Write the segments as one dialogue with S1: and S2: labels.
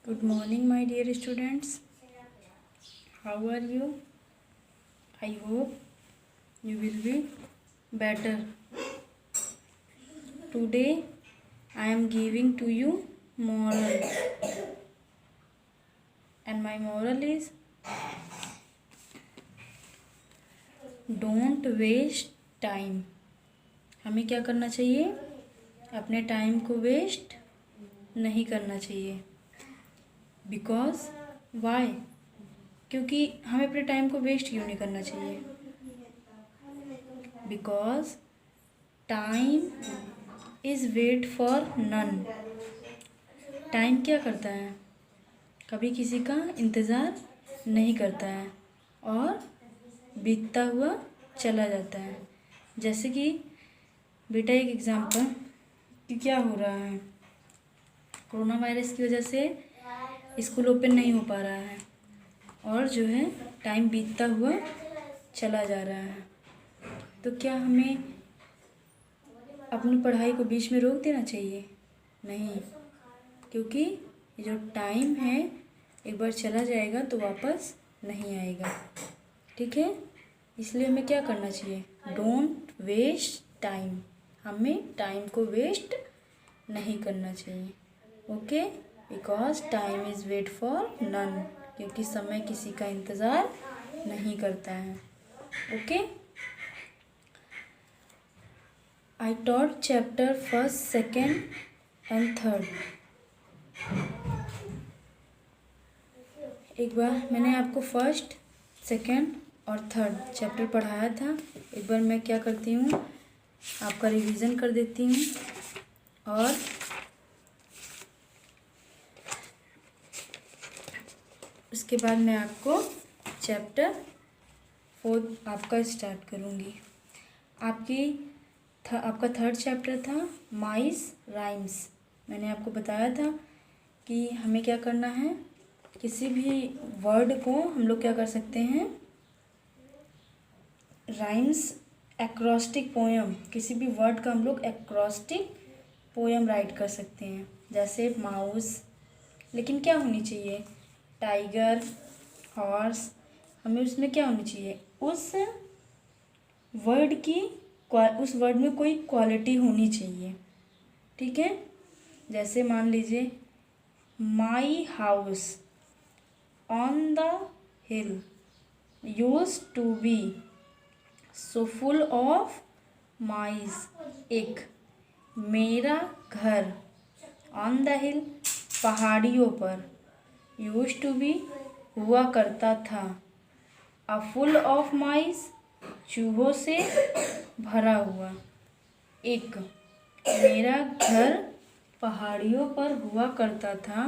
S1: Good morning, my dear students. How are you? I hope you will be better. Today, I am giving to you moral, and my moral is don't waste time. हमें क्या करना चाहिए? अपने time को waste नहीं करना चाहिए. Because why? क्योंकि हमें अपने टाइम को वेस्ट क्यों नहीं करना चाहिए? Because time is wait for none. Time क्या करता है? कभी किसी का इंतज़ार नहीं करता है और बीतता हुआ चला जाता है. जैसे कि बेटा एक एग्जांपल कि क्या हो रहा है, कोरोना वायरस की वजह से स्कूल ओपन नहीं हो पा रहा है और जो है टाइम बीतता हुआ चला जा रहा है. तो क्या हमें अपनी पढ़ाई को बीच में रोक देना चाहिए? नहीं, क्योंकि ये जो टाइम है एक बार चला जाएगा तो वापस नहीं आएगा. ठीक है, इसलिए हमें क्या करना चाहिए? Don't waste time. हमें टाइम को वेस्ट नहीं करना चाहिए. Okay, because time is wait for none. क्योंकि समय किसी का इंतज़ार नहीं करता है. Okay, I taught chapter 1st, 2nd and 3rd. एक बार मैंने आपको 1st, 2nd और 3rd चैप्टर पढ़ाया था. एक बार मैं क्या करती हूँ, आपका रिवीजन कर देती हूँ और उसके बाद मैं आपको चैप्टर 4 आपका स्टार्ट करूँगी. आपका 3rd चैप्टर था माइस राइम्स. मैंने आपको बताया था कि हमें क्या करना है, किसी भी वर्ड को हम लोग क्या कर सकते हैं, राइम्स एक्रोस्टिक पोएम, किसी भी वर्ड का हम लोग एक्रोस्टिक पोएम राइट कर सकते हैं. जैसे माउस, लेकिन क्या होनी चाहिए? Tiger, horse. हमें उसमें क्या होनी चाहिए? उस वर्ड में कोई क्वालिटी होनी चाहिए. ठीक है, जैसे मान लीजिए my house on the hill used to be so full of mice. एक मेरा घर ऑन द हिल पहाड़ियों पर, यूज्ड टू बी हुआ करता था, अ फुल ऑफ माइस चूहों से भरा हुआ. एक मेरा घर पहाड़ियों पर हुआ करता था,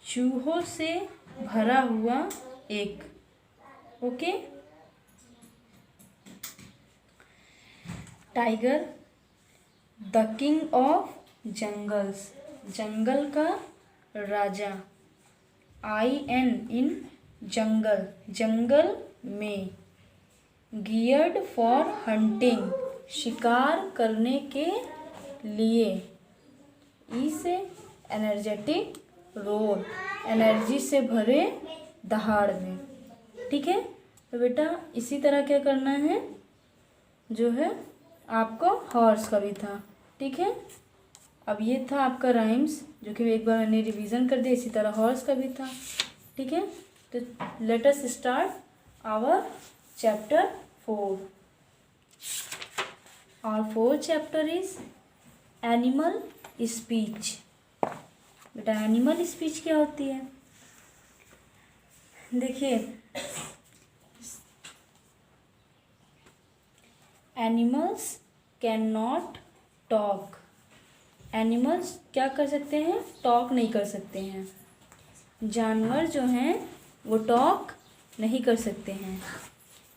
S1: चूहों से भरा हुआ. एक. Okay, tiger the king of jungles, जंगल का राजा. IN इन जंगल, जंगल में. गियर्ड फॉर हंटिंग, शिकार करने के लिए. ई से एनर्जेटिक रोर, एनर्जी से भरे दहाड़ में. ठीक है, तो बेटा इसी तरह क्या करना है, जो है आपको हॉर्स का भी था. ठीक है, अब ये था आपका राइम्स जो कि एक बार मैंने रिवीजन कर दिया. इसी तरह हॉर्स का भी था. ठीक है, तो let us start our chapter 4. और 4th chapter is animal speech. बेटा एनिमल स्पीच क्या होती है? देखिए, animals can not talk. Animals क्या कर सकते हैं? टॉक नहीं कर सकते हैं. जानवर जो हैं वो टॉक नहीं कर सकते हैं.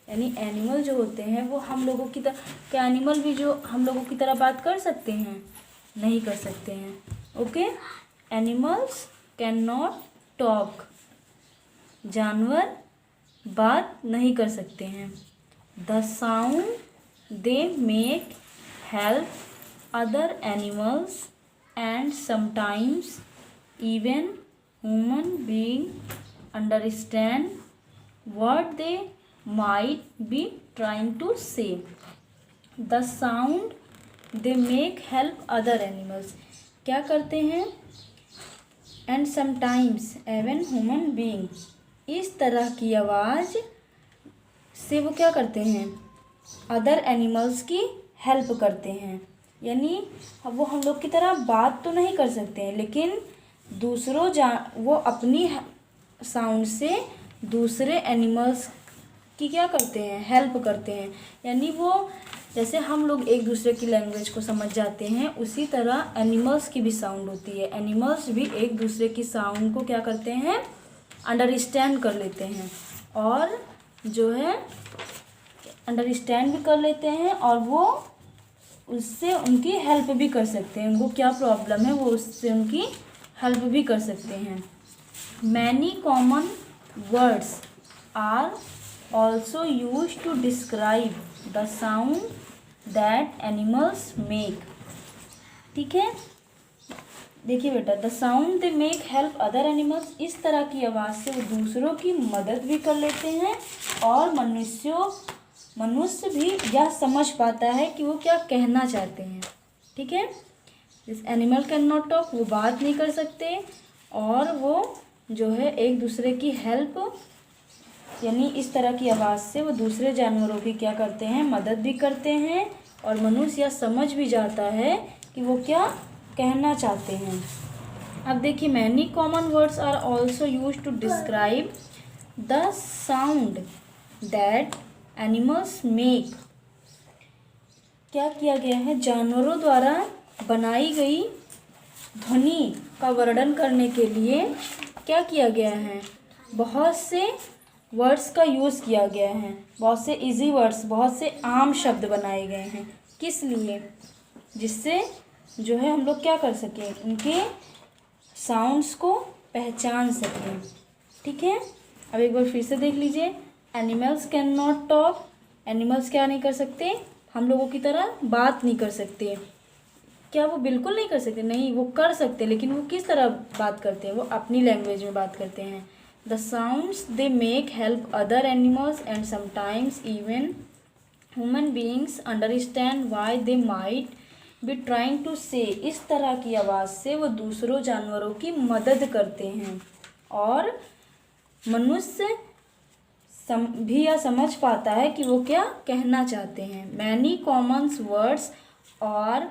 S1: यानी एनिमल जो होते हैं वो हम लोगों की तरह, क्या एनिमल भी जो हम लोगों की तरह बात कर सकते हैं? नहीं कर सकते हैं. Okay, animals can not talk. जानवर बात नहीं कर सकते हैं. The sound they make help other animals and sometimes even human being understand what they might be trying to say. The sound they make help other animals. क्या करते हैं? And sometimes even human being. इस तरह की आवाज़ से वो क्या करते हैं? अदर एनिमल्स की हेल्प करते हैं। यानी वो हम लोग की तरह बात तो नहीं कर सकते हैं, लेकिन वो अपनी साउंड से दूसरे एनिमल्स की क्या करते हैं? हेल्प करते हैं। यानी वो जैसे हम लोग एक दूसरे की लैंग्वेज को समझ जाते हैं, उसी तरह एनिमल्स की भी साउंड होती है। एनिमल्स भी एक दूसरे की साउंड को क्या करते हैं? अंडरस्टैंड कर लेते हैं, और जो है अंडरस्टैंड भी कर लेते हैं, और वो उससे उनकी हेल्प भी कर सकते हैं। उनको क्या प्रॉब्लम है वो उससे उनकी हेल्प भी कर सकते हैं। Many common words are also used to describe the sound that animals make. ठीक है, देखिए बेटा, the sound they make help other animals. इस तरह की आवाज़ से वो दूसरों की मदद भी कर लेते हैं, और मनुष्य भी यह समझ पाता है कि वो क्या कहना चाहते हैं। ठीक है, this animal can not talk, वो बात नहीं कर सकते, और वो जो है एक दूसरे की हेल्प, यानी इस तरह की आवाज़ से वो दूसरे जानवरों की क्या करते हैं? मदद भी करते हैं, और मनुष्य यह समझ भी जाता है कि वो क्या कहना चाहते हैं। अब देखिए, many common words are also use to describe the sound that animals make. क्या किया गया है? जानवरों द्वारा बनाई गई ध्वनि का वर्णन करने के लिए क्या किया गया है? बहुत से वर्ड्स का यूज़ किया गया है, बहुत से इजी वर्ड्स, बहुत से आम शब्द बनाए गए हैं। किस लिए? जिससे जो है हम लोग क्या कर सकें? उनके साउंड्स को पहचान सकें। ठीक है, अब एक बार फिर से देख लीजिए। Animals can not talk. Animals क्या नहीं कर सकते? हम लोगों की तरह बात नहीं कर सकते। क्या वो बिल्कुल नहीं कर सकते? नहीं, वो कर सकते, लेकिन वो किस तरह बात करते हैं? वो अपनी लैंग्वेज में बात करते हैं। The sounds they make help other animals and sometimes even human beings understand why they might be trying to say. इस तरह की आवाज़ से वो दूसरों जानवरों की मदद करते हैं, और मनुष्य भी यह समझ पाता है कि वो क्या कहना चाहते हैं। मैनी कॉमन वर्ड्स और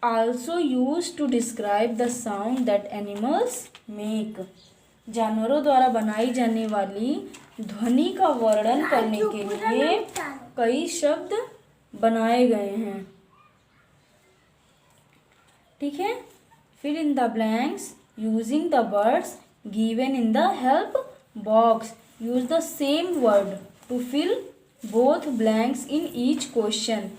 S1: also used to describe the sound that animals make. जानवरों द्वारा बनाई जाने वाली ध्वनि का वर्णन करने के लिए कई शब्द बनाए गए हैं। ठीक है, fill in the blanks using the words given in the help box. Use the same word to fill both blanks in each question.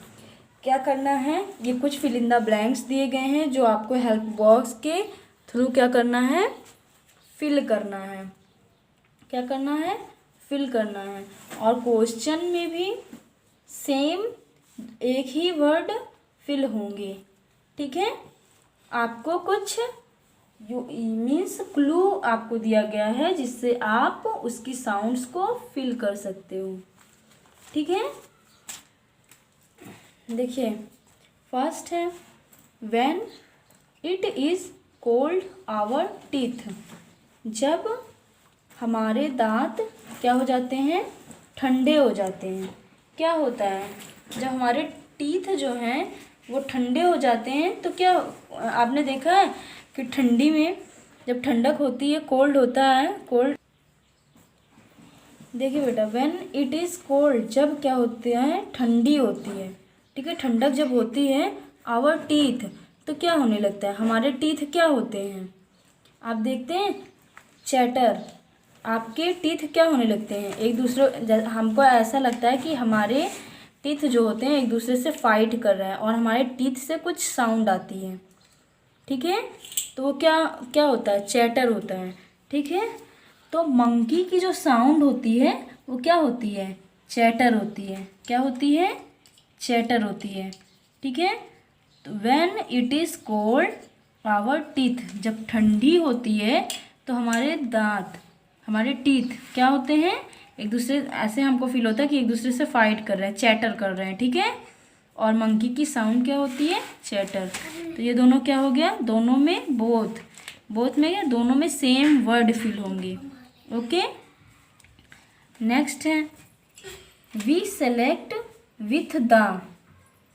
S1: क्या करना है? ये कुछ फिल इन द ब्लैंक्स दिए गए हैं जो आपको हेल्प बॉक्स के थ्रू क्या करना है? फिल करना है। क्या करना है? फिल करना है। और क्वेश्चन में भी सेम एक ही वर्ड फिल होंगे। ठीक है, आपको कुछ मीन्स क्लू आपको दिया गया है जिससे आप उसकी साउंड्स को फिल कर सकते हो। ठीक है, देखिए, फर्स्ट है when it is cold our teeth. जब हमारे दांत क्या हो जाते हैं? ठंडे हो जाते हैं। क्या होता है? जब हमारे टीथ जो हैं वो ठंडे हो जाते हैं तो क्या आपने देखा है कि ठंडी में जब ठंडक होती है, कोल्ड होता है, कोल्ड। देखिए बेटा, व्हेन इट इज़ कोल्ड, जब क्या होती है? ठंडी होती है। ठीक है, ठंडक जब होती है आवर टीथ, तो क्या होने लगता है? हमारे टीथ क्या होते हैं? आप देखते हैं चैटर, आपके टीथ क्या होने लगते हैं? एक दूसरे, हमको ऐसा लगता है कि हमारे टीथ जो होते हैं एक दूसरे से फाइट कर रहे हैं, और हमारे टीथ से कुछ साउंड आती है। ठीक है, तो वो क्या क्या होता है? चैटर होता है। ठीक है, तो मंकी की जो साउंड होती है वो क्या होती है? चैटर होती है। क्या होती है? चैटर होती है। ठीक है, तो when it is cold our teeth, जब ठंडी होती है तो हमारे दांत, हमारे टीथ क्या होते हैं, एक दूसरे, ऐसे हमको फील होता है कि एक दूसरे से फाइट कर रहे हैं, चैटर कर रहे हैं, ठीक है। और मंकी की साउंड क्या होती है, चैटर। तो ये दोनों क्या हो गया, दोनों में बोथ में क्या, दोनों में सेम वर्ड फील होंगे। ओके, नेक्स्ट है we select with the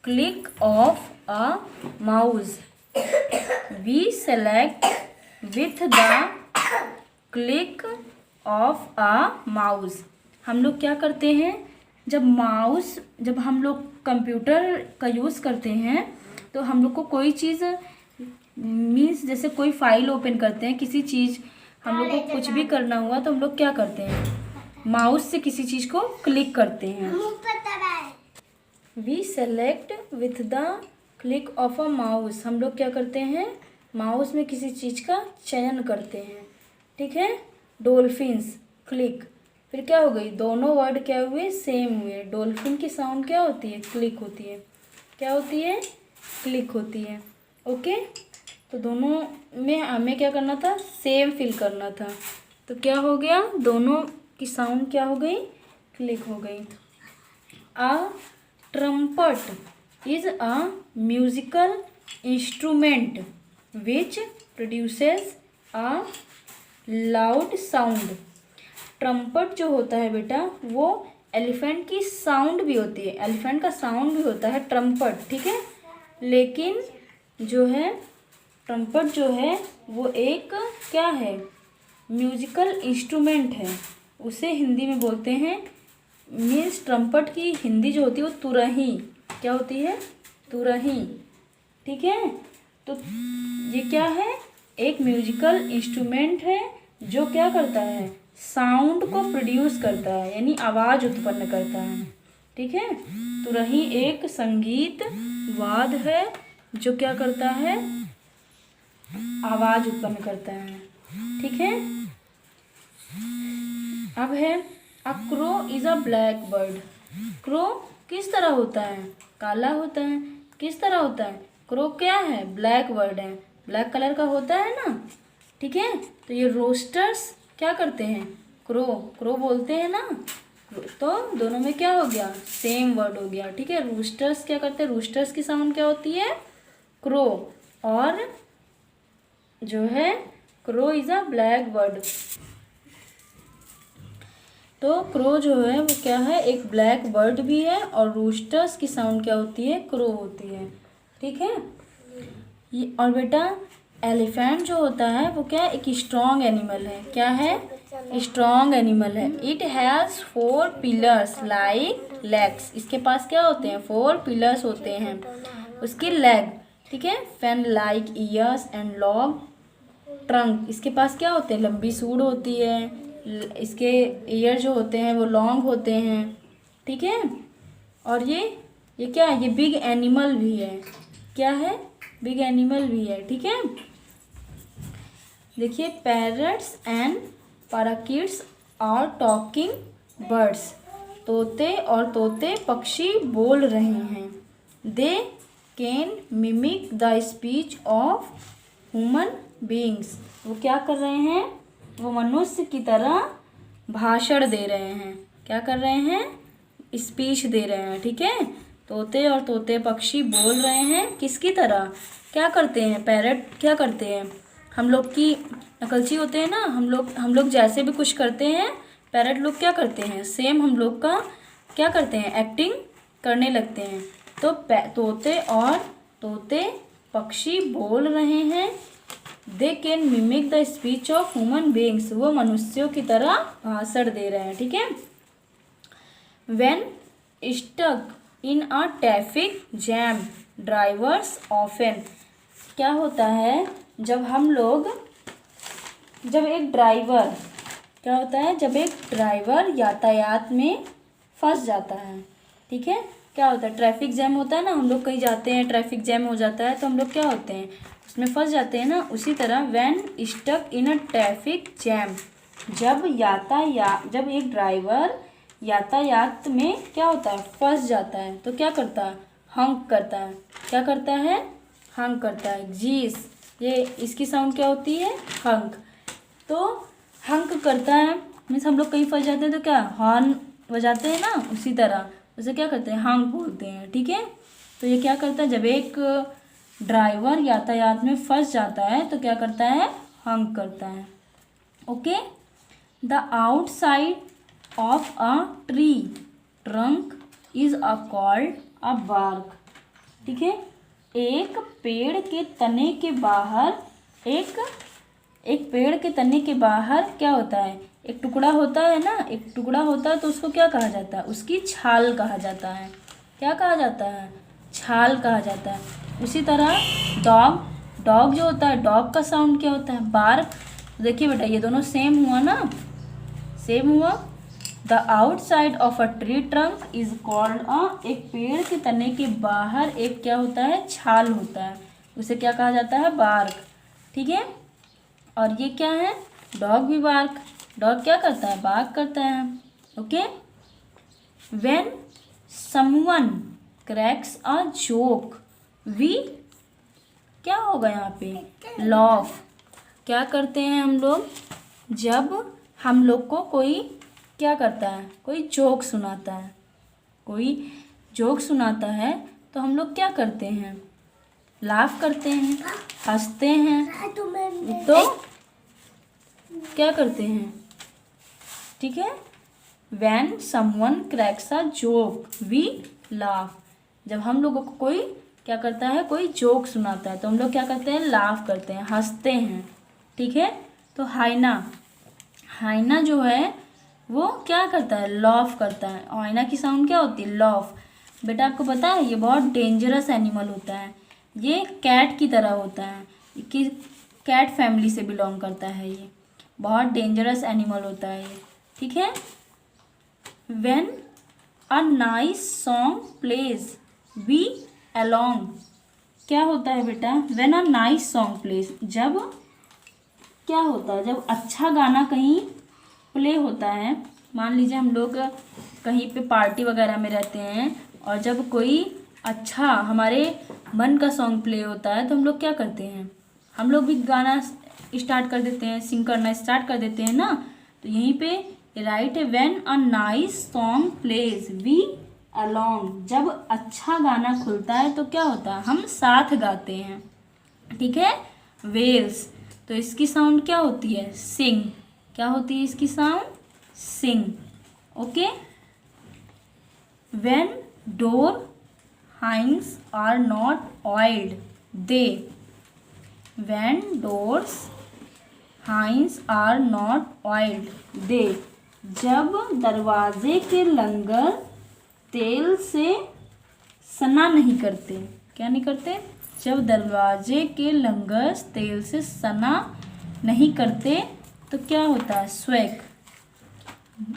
S1: click of a mouse. We select with the click of a mouse. हम लोग क्या करते हैं, जब हम लोग कंप्यूटर का यूज़ करते हैं तो हम लोग को कोई चीज़ मीन्स जैसे कोई फाइल ओपन करते हैं, किसी चीज़ हम लोग को कुछ भी करना हुआ तो हम लोग क्या करते हैं, माउस से किसी चीज़ को क्लिक करते हैं। We select with the click of a mouse. हम लोग क्या करते हैं, माउस में किसी चीज़ का चयन करते हैं, ठीक है। डॉल्फिन्स, क्लिक, फिर क्या हो गई, दोनों वर्ड क्या हुए, सेम हुए। डॉल्फिन की साउंड क्या होती है, क्लिक होती है। क्या होती है, क्लिक होती है। ओके, तो दोनों में हमें क्या करना था, सेम फील करना था। तो क्या हो गया, दोनों की साउंड क्या हो गई, क्लिक हो गई। A trumpet is a musical instrument which produces a loud sound. Trumpet जो होता है बेटा, वो एलिफेंट की साउंड भी होती है, एलिफेंट का साउंड भी होता है ट्रम्पट, ठीक है। लेकिन जो है ट्रम्पट जो है वो एक क्या है, म्यूजिकल इंस्ट्रूमेंट है। उसे हिंदी में बोलते हैं, मीन्स ट्रम्पट की हिंदी जो होती है वो तुरही। क्या होती है, तुरही, ठीक है। तो ये क्या है, एक म्यूजिकल इंस्ट्रूमेंट है जो क्या करता है, साउंड को प्रोड्यूस करता है, यानी आवाज़ उत्पन्न करता है, ठीक है। तुरही एक संगीत वाद्य है जो क्या करता है, आवाज़ उत्पन्न करता है, ठीक है। अब है a crow is a black bird. Crow किस तरह होता है, काला होता है। किस तरह होता है, क्रो क्या है, ब्लैक बर्ड है, ब्लैक कलर का होता है ना, ठीक है। तो ये रोस्टर्स क्या करते हैं, क्रो बोलते हैं ना, तो दोनों में क्या हो गया, सेम वर्ड हो गया, ठीक है। रूस्टर्स क्या करते हैं, रूस्टर्स की साउंड क्या होती है, क्रो। और जो है crow is a black bird, तो क्रो जो है वो क्या है, एक ब्लैक बर्ड भी है। और रूस्टर्स की साउंड क्या होती है, क्रो होती है, ठीक है। ये और बेटा एलिफेंट जो होता है वो क्या, एक स्ट्रॉन्ग एनिमल है। क्या है, स्ट्रॉन्ग एनिमल है। It has 4 pillars like legs. इसके पास क्या होते हैं, 4 पिलर्स होते हैं उसकी लेग, ठीक है। Fan like years and long trunk. इसके पास क्या होते हैं, लंबी सूंड होती है, इसके ईयर जो होते हैं वो लॉन्ग होते हैं, ठीक है। और ये क्या है, ये बिग एनिमल भी है। क्या है, बिग एनिमल भी है, ठीक है। देखिए parrots and parakeets are talking birds. तोते पक्षी बोल रहे हैं। They can mimic the speech of human beings. वो क्या कर रहे हैं, वो मनुष्य की तरह भाषण दे रहे हैं। क्या कर रहे हैं, स्पीच दे रहे हैं, ठीक है। तोते पक्षी बोल रहे हैं किसकी तरह, क्या करते हैं, पैरट क्या करते हैं, हम लोग की नकलची होते हैं ना, हम लोग जैसे भी कुछ करते हैं पैरट लोग क्या करते हैं, सेम हम लोग का क्या करते हैं, एक्टिंग करने लगते हैं। तो तोते पक्षी बोल रहे हैं। They can mimic the speech of human beings. वो मनुष्यों की तरह भाषण दे रहे हैं, ठीक है। When stuck in a traffic jam drivers often. क्या होता है, जब एक ड्राइवर क्या होता है, जब एक ड्राइवर यातायात में फंस जाता है, ठीक है। क्या होता है, ट्रैफिक जैम होता है ना, हम लोग कहीं जाते हैं ट्रैफिक जैम हो जाता है तो हम लोग क्या होते हैं, उसमें फंस जाते हैं ना। उसी तरह when stuck in a traffic jam, जब एक ड्राइवर यातायात में क्या होता है, फंस जाता है तो क्या करता है, हंक करता है। क्या करता है, हंक करता है। जीस, ये इसकी साउंड क्या होती है, हंक। तो हंक करता है, मीन्स हम लोग कहीं फंस जाते हैं तो क्या हॉर्न बजाते हैं ना, उसी तरह उसे क्या करते हैं, हंक बोलते हैं। ठीक है, तो ये क्या करता है, जब एक ड्राइवर यातायात में फंस जाता है तो क्या करता है, हंक करता है। Okay, the outside of a tree trunk is called a bark. ठीक है, एक पेड़ के तने के बाहर एक पेड़ के तने के बाहर क्या होता है, एक टुकड़ा होता है ना, एक टुकड़ा होता है तो उसको क्या कहा जाता है, उसकी छाल कहा जाता है। क्या कहा जाता है, छाल कहा जाता है। उसी तरह डॉग जो होता है, डॉग का साउंड क्या होता है, बार्क। देखिए बेटा ये दोनों सेम हुआ ना, सेम हुआ। The outside of a tree trunk is called एक पेड़ के तने के बाहर एक क्या होता है, छाल होता है, उसे क्या कहा जाता है, बार्क। ठीक है, और ये क्या है, डॉग भी बार्क। डॉग क्या करता है, बार्क करता है। Okay, when someone cracks a joke we क्या होगा यहाँ पे, लॉफ। क्या करते हैं हम लोग, जब हम लोग को कोई क्या करता है, कोई जोक सुनाता है, कोई जोक सुनाता है तो हम लोग क्या करते हैं, लाफ करते हैं, हंसते हैं, तो क्या करते हैं। ठीक है, when someone cracks a joke we laugh. जब हम लोगों को कोई क्या करता है, कोई जोक सुनाता है तो हम लोग क्या करते हैं, लाफ करते हैं, हंसते हैं। ठीक है, तो हाइना जो है वो क्या करता है, लॉफ करता है। और हाइना की साउंड क्या होती है, लॉफ। बेटा आपको पता है ये बहुत डेंजरस एनिमल होता है, ये कैट की तरह होता है, कि कैट फैमिली से बिलोंग करता है, ये बहुत डेंजरस एनिमल होता है ये। ठीक है, when a nice song plays we along. क्या होता है बेटा, when a nice song plays, जब क्या होता है, जब अच्छा गाना कहीं प्ले होता है। मान लीजिए हम लोग कहीं पे पार्टी वगैरह में रहते हैं और जब कोई अच्छा हमारे मन का सॉन्ग प्ले होता है तो हम लोग क्या करते हैं, हम लोग भी गाना स्टार्ट कर देते हैं, सिंग करना स्टार्ट कर देते हैं ना। तो यहीं पे राइट है, when a nice song plays we along. जब अच्छा गाना खुलता है तो क्या होता है, हम साथ गाते हैं। ठीक है, वेल्स, तो इसकी साउंड क्या होती है, सिंग। क्या होती है इसकी sound, sing. Okay, when door hinges are not oiled they. When doors hinges are not oiled they. जब दरवाजे के लंगर तेल से सना नहीं करते। क्या नहीं करते, जब दरवाजे के लंगर तेल से सना नहीं करते तो क्या होता है, स्वैक।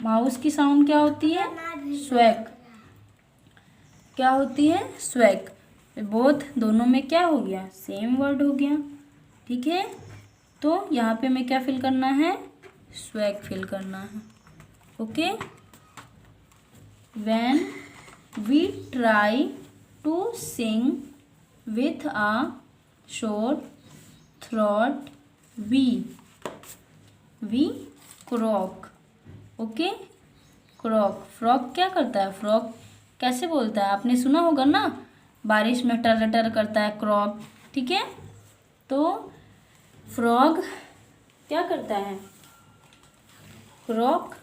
S1: माउस की साउंड क्या होती है, स्वैक। क्या होती है, स्वैक। बोथ दोनों में क्या हो गया, सेम वर्ड हो गया। ठीक है, तो यहाँ पे हमें क्या फिल करना है, स्वैक फिल करना है। Okay, when we try to sing with a short throat we croak। Okay, croak. Frog क्या करता है, फ्रॉक कैसे बोलता है, आपने सुना होगा ना, बारिश में टर टर करता है क्रॉक। ठीक है, तो फ्रॉग क्या करता है, क्रॉक।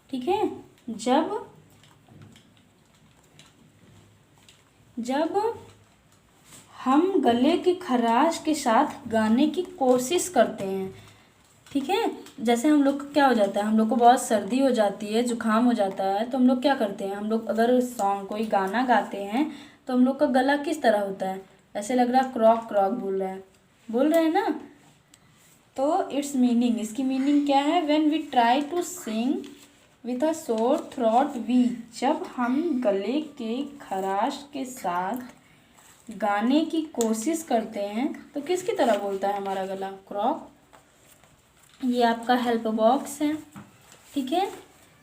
S1: ठीक है, जब हम गले की खराश के साथ गाने की कोशिश करते हैं। ठीक है, जैसे हम लोग को क्या हो जाता है, हम लोग को बहुत सर्दी हो जाती है, जुकाम हो जाता है, तो हम लोग क्या करते हैं, हम लोग अगर सॉन्ग कोई गाना गाते हैं तो हम लोग का गला किस तरह होता है, ऐसे लग रहा है क्रॉक क्रॉक बोल रहे हैं ना। तो इट्स मीनिंग, इसकी मीनिंग क्या है, when we try to sing with a sore throat we. जब हम गले के खराश के साथ गाने की कोशिश करते हैं तो किसकी तरह बोलता है हमारा गला, क्रॉक। ये आपका हेल्प बॉक्स है। ठीक है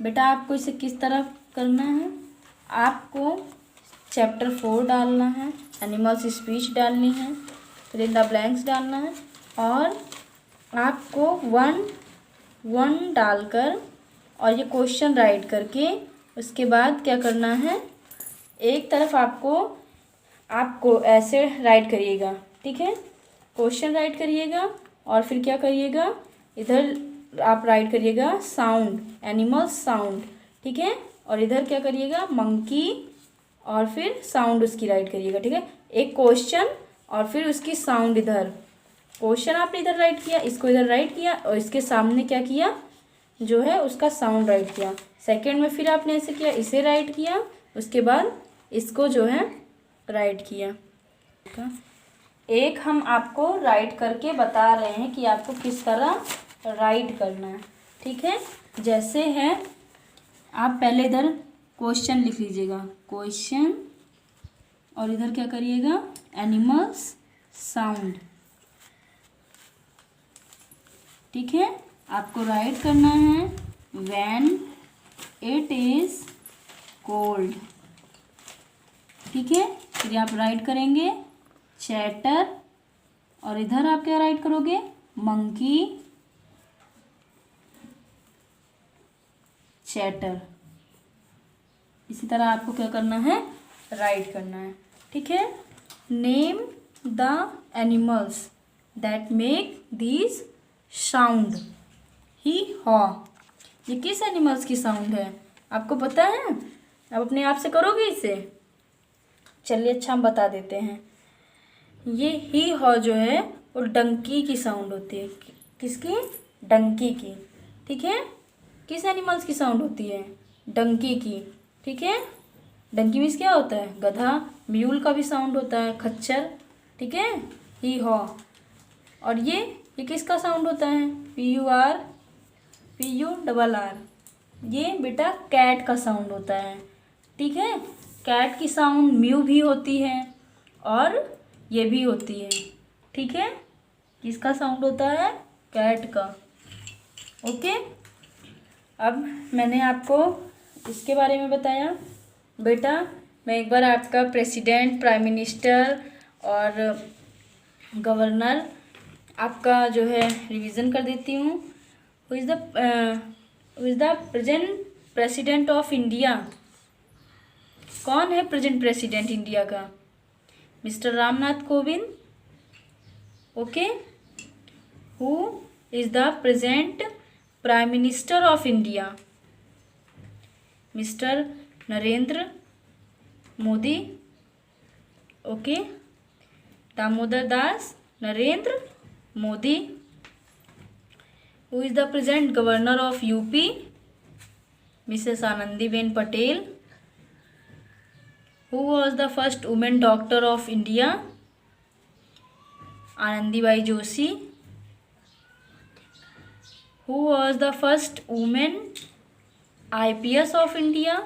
S1: बेटा, आपको इसे किस तरह करना है, आपको चैप्टर 4 डालना है, एनिमल्स स्पीच डालनी है, फिर इन द ब्लैंक्स डालना है, और आपको 1 1 डालकर और ये क्वेश्चन राइट करके उसके बाद क्या करना है, एक तरफ आपको ऐसे राइट करिएगा, ठीक है, क्वेश्चन राइट करिएगा और फिर क्या करिएगा, इधर आप राइट करिएगा साउंड, एनिमल साउंड, ठीक है, और इधर क्या करिएगा मंकी और फिर साउंड उसकी राइट करिएगा, ठीक है। एक क्वेश्चन और फिर उसकी साउंड, इधर क्वेश्चन आपने इधर राइट किया, इसको इधर राइट किया और इसके सामने क्या किया जो है उसका साउंड राइट किया। सेकंड में फिर आपने ऐसे किया, इसे राइट किया, उसके बाद इसको जो है राइट किया। एक हम आपको राइट करके बता रहे हैं कि आपको किस तरह राइट करना है, ठीक है। जैसे है आप पहले इधर क्वेश्चन लिख लीजिएगा, क्वेश्चन, और इधर क्या करिएगा एनिमल्स साउंड, ठीक है। आपको राइट करना है व्हेन इट इज कोल्ड, ठीक है। फिर आप राइट करेंगे चैटर और इधर आप क्या राइट करोगे मंकी चैटर। इसी तरह आपको क्या करना है राइट करना है, ठीक है। Name the animals that make these sound, hee haw. ये किस एनिमल्स की साउंड है आपको पता है? आप अपने आप से करोगे इसे? चलिए अच्छा हम बता देते हैं। ये ही हॉ जो है वो डंकी की साउंड होती है। किसकी? डंकी की, ठीक है। किस एनिमल्स की साउंड होती है? डंकी की, ठीक है। डंकी मीन्स क्या होता है? गधा। म्यूल का भी साउंड होता है खच्चर, ठीक है। ही हॉ। और ये किसका साउंड होता है? PUR, ये बेटा कैट का साउंड होता है, ठीक है। कैट की साउंड म्यू भी होती है और ये भी होती है, ठीक है। किसका साउंड होता है? कैट का, ओके। अब मैंने आपको इसके बारे में बताया। बेटा मैं एक बार आपका प्रेसिडेंट, प्राइम मिनिस्टर और गवर्नर आपका जो है रिवीजन कर देती हूँ। Who is the present president of India? कौन है प्रेजेंट प्रेसिडेंट इंडिया का? Mister Ramnath Kovind, okay. Who is the present prime minister of India? Mister Narendra Modi, okay. Damodar Das Narendra Modi. Who is the present governor of UP? Mrs Anandiben Patel. Who was the first woman doctor of India? Anandibai Joshi. Who was the first woman IPS of India?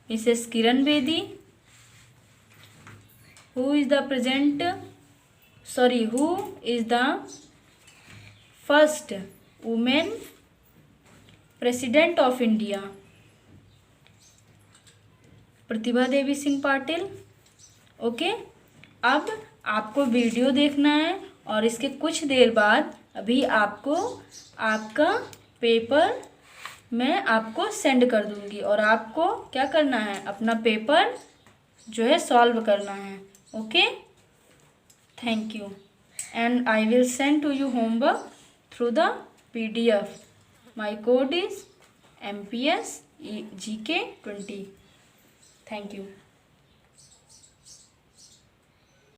S1: Mrs. Kiran Bedi. Who is the first woman president of India? Pratibha Devi Singh Patil, okay. अब आपको video देखना है और इसके कुछ देर बाद अभी आपको आपका पेपर मैं आपको सेंड कर दूंगी और आपको क्या करना है अपना पेपर जो है सॉल्व करना है, okay. Thank you and I will send to you homework through the PDF. My code is MPS GK 20. Thank you.